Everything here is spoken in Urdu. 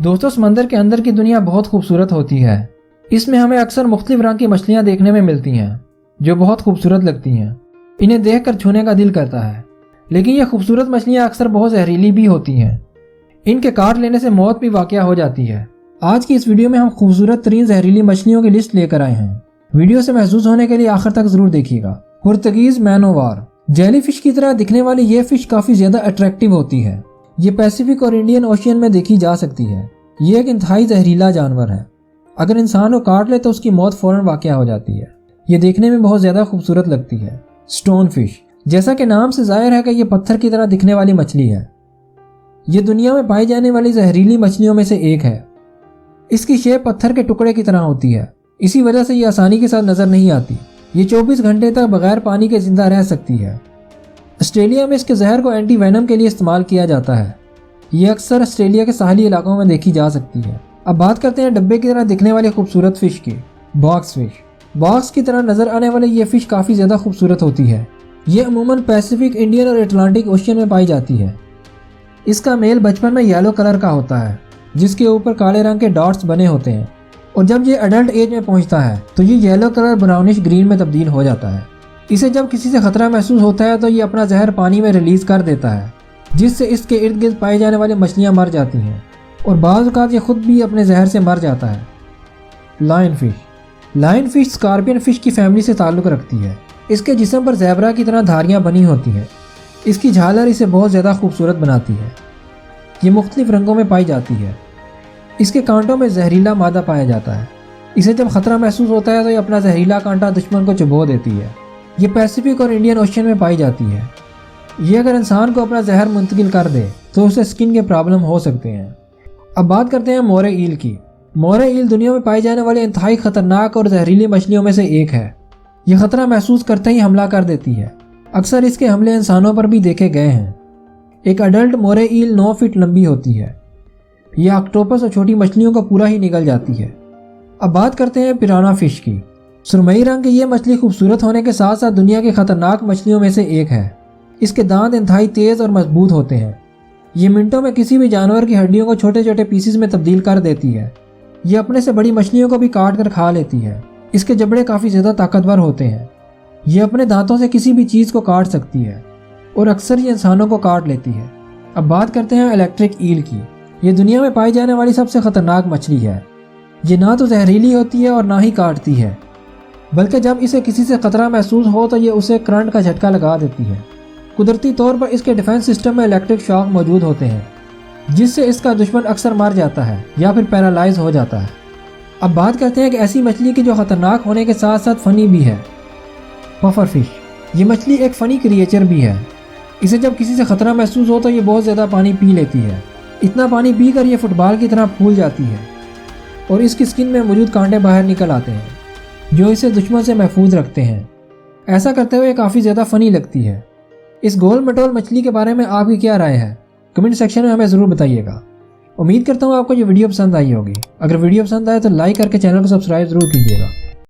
دوستوں سمندر کے اندر کی دنیا بہت خوبصورت ہوتی ہے۔ اس میں ہمیں اکثر مختلف رنگ کی مچھلیاں دیکھنے میں ملتی ہیں جو بہت خوبصورت لگتی ہیں۔ انہیں دیکھ کر چھونے کا دل کرتا ہے، لیکن یہ خوبصورت مچھلیاں اکثر بہت زہریلی بھی ہوتی ہیں۔ ان کے کاٹ لینے سے موت بھی واقع ہو جاتی ہے۔ آج کی اس ویڈیو میں ہم خوبصورت ترین زہریلی مچھلیوں کی لسٹ لے کر آئے ہیں۔ ویڈیو سے محظوظ ہونے کے لیے آخر تک ضرور دیکھیے گا۔ پرتگیز مینووار جیلی فش کی طرح دکھنے والی یہ فش کافی زیادہ اٹریکٹیو ہوتی ہے۔ یہ پیسیفک اور انڈین اوشین میں دیکھی جا سکتی ہے۔ یہ ایک انتہائی زہریلا جانور ہے۔ اگر انسان کو کاٹ لے تو اس کی موت فوراً واقع ہو جاتی ہے۔ یہ دیکھنے میں بہت زیادہ خوبصورت لگتی ہے۔ سٹون فش، جیسا کہ نام سے ظاہر ہے کہ یہ پتھر کی طرح دکھنے والی مچھلی ہے۔ یہ دنیا میں پائی جانے والی زہریلی مچھلیوں میں سے ایک ہے۔ اس کی شیپ پتھر کے ٹکڑے کی طرح ہوتی ہے، اسی وجہ سے یہ آسانی کے ساتھ نظر نہیں آتی۔ یہ 24 گھنٹے تک بغیر پانی کے زندہ رہ سکتی ہے۔ آسٹریلیا میں اس کے زہر کو اینٹی وینم کے لیے استعمال کیا جاتا ہے۔ یہ اکثر آسٹریلیا کے ساحلی علاقوں میں دیکھی جا سکتی ہے۔ اب بات کرتے ہیں ڈبے کی طرح دکھنے والی خوبصورت فش کی، باکس فش۔ باکس کی طرح نظر آنے والی یہ فش کافی زیادہ خوبصورت ہوتی ہے۔ یہ عموماً پیسیفک، انڈین اور اٹلانٹک اوشین میں پائی جاتی ہے۔ اس کا میل بچپن میں یلو کلر کا ہوتا ہے، جس کے اوپر کالے رنگ کے ڈاٹس بنے ہوتے ہیں، اور جب یہ ایڈلٹ ایج میں پہنچتا ہے تو یہ یلو کلر براؤنش گرین میں تبدیل ہو جاتا ہے۔ اسے جب کسی سے خطرہ محسوس ہوتا ہے تو یہ اپنا زہر پانی میں ریلیز کر دیتا ہے، جس سے اس کے ارد گرد پائی جانے والی مچھلیاں مر جاتی ہیں، اور بعض اوقات یہ خود بھی اپنے زہر سے مر جاتا ہے۔ Line fish. Line fish scorpion fish کی فیملی سے تعلق رکھتی ہے۔ اس کے جسم پر زیبرا کی طرح دھاریاں بنی ہوتی ہیں۔ اس کی جھالر اسے بہت زیادہ خوبصورت بناتی ہے۔ یہ مختلف رنگوں میں پائی جاتی ہے۔ اس کے کانٹوں میں زہریلا مادہ پایا جاتا ہے۔ اسے جب خطرہ محسوس ہوتا ہے تو یہ اپنا زہریلا کانٹا دشمن کو چبو دیتی ہے۔ یہ پیسیفک اور انڈین اوشین میں پائی جاتی ہے۔ یہ اگر انسان کو اپنا زہر منتقل کر دے تو اسے سکن کے پرابلم ہو سکتے ہیں۔ اب بات کرتے ہیں مورے ایل کی۔ مورے ایل دنیا میں پائی جانے والی انتہائی خطرناک اور زہریلی مچھلیوں میں سے ایک ہے۔ یہ خطرہ محسوس کرتے ہی حملہ کر دیتی ہے۔ اکثر اس کے حملے انسانوں پر بھی دیکھے گئے ہیں۔ ایک ایڈلٹ مورے ایل 9 فٹ لمبی ہوتی ہے۔ یہ آکٹوپس اور چھوٹی مچھلیوں کو پورا ہی نگل جاتی ہے۔ اب بات کرتے ہیں پیرانا فش کی۔ سرمئی رنگ کی یہ مچھلی خوبصورت ہونے کے ساتھ ساتھ دنیا کی خطرناک مچھلیوں میں سے ایک ہے۔ اس کے دانت انتہائی تیز اور مضبوط ہوتے ہیں۔ یہ منٹوں میں کسی بھی جانور کی ہڈیوں کو چھوٹے چھوٹے پیسز میں تبدیل کر دیتی ہے۔ یہ اپنے سے بڑی مچھلیوں کو بھی کاٹ کر کھا لیتی ہے۔ اس کے جبڑے کافی زیادہ طاقتور ہوتے ہیں۔ یہ اپنے دانتوں سے کسی بھی چیز کو کاٹ سکتی ہے، اور اکثر یہ انسانوں کو کاٹ لیتی ہے۔ اب بات کرتے ہیں الیکٹرک ایل کی۔ یہ دنیا میں پائی جانے والی سب سے خطرناک مچھلی ہے۔ یہ نہ تو زہریلی ہوتی ہے اور نہ ہی کاٹتی ہے، بلکہ جب اسے کسی سے خطرہ محسوس ہو تو یہ اسے کرنٹ کا جھٹکا لگا دیتی ہے۔ قدرتی طور پر اس کے ڈیفنس سسٹم میں الیکٹرک شاک موجود ہوتے ہیں، جس سے اس کا دشمن اکثر مر جاتا ہے یا پھر پیرالائز ہو جاتا ہے۔ اب بات کرتے ہیں کہ ایسی مچھلی کی جو خطرناک ہونے کے ساتھ ساتھ فنی بھی ہے، پفر فش۔ یہ مچھلی ایک فنی کریچر بھی ہے۔ اسے جب کسی سے خطرہ محسوس ہو تو یہ بہت زیادہ پانی پی لیتی ہے۔ اتنا پانی پی کر یہ فٹ بال کی طرح پھول جاتی ہے، اور اس کی سکن میں موجود کانٹے باہر نکل آتے ہیں جو اسے دشمن سے محفوظ رکھتے ہیں۔ ایسا کرتے ہوئے کافی زیادہ فنی لگتی ہے۔ اس گول مٹول مچھلی کے بارے میں آپ کی کیا رائے ہے؟ کمنٹ سیکشن میں ہمیں ضرور بتائیے گا۔ امید کرتا ہوں آپ کو یہ ویڈیو پسند آئی ہوگی۔ اگر ویڈیو پسند آئے تو لائک کر کے چینل کو سبسکرائب ضرور کیجیے گا۔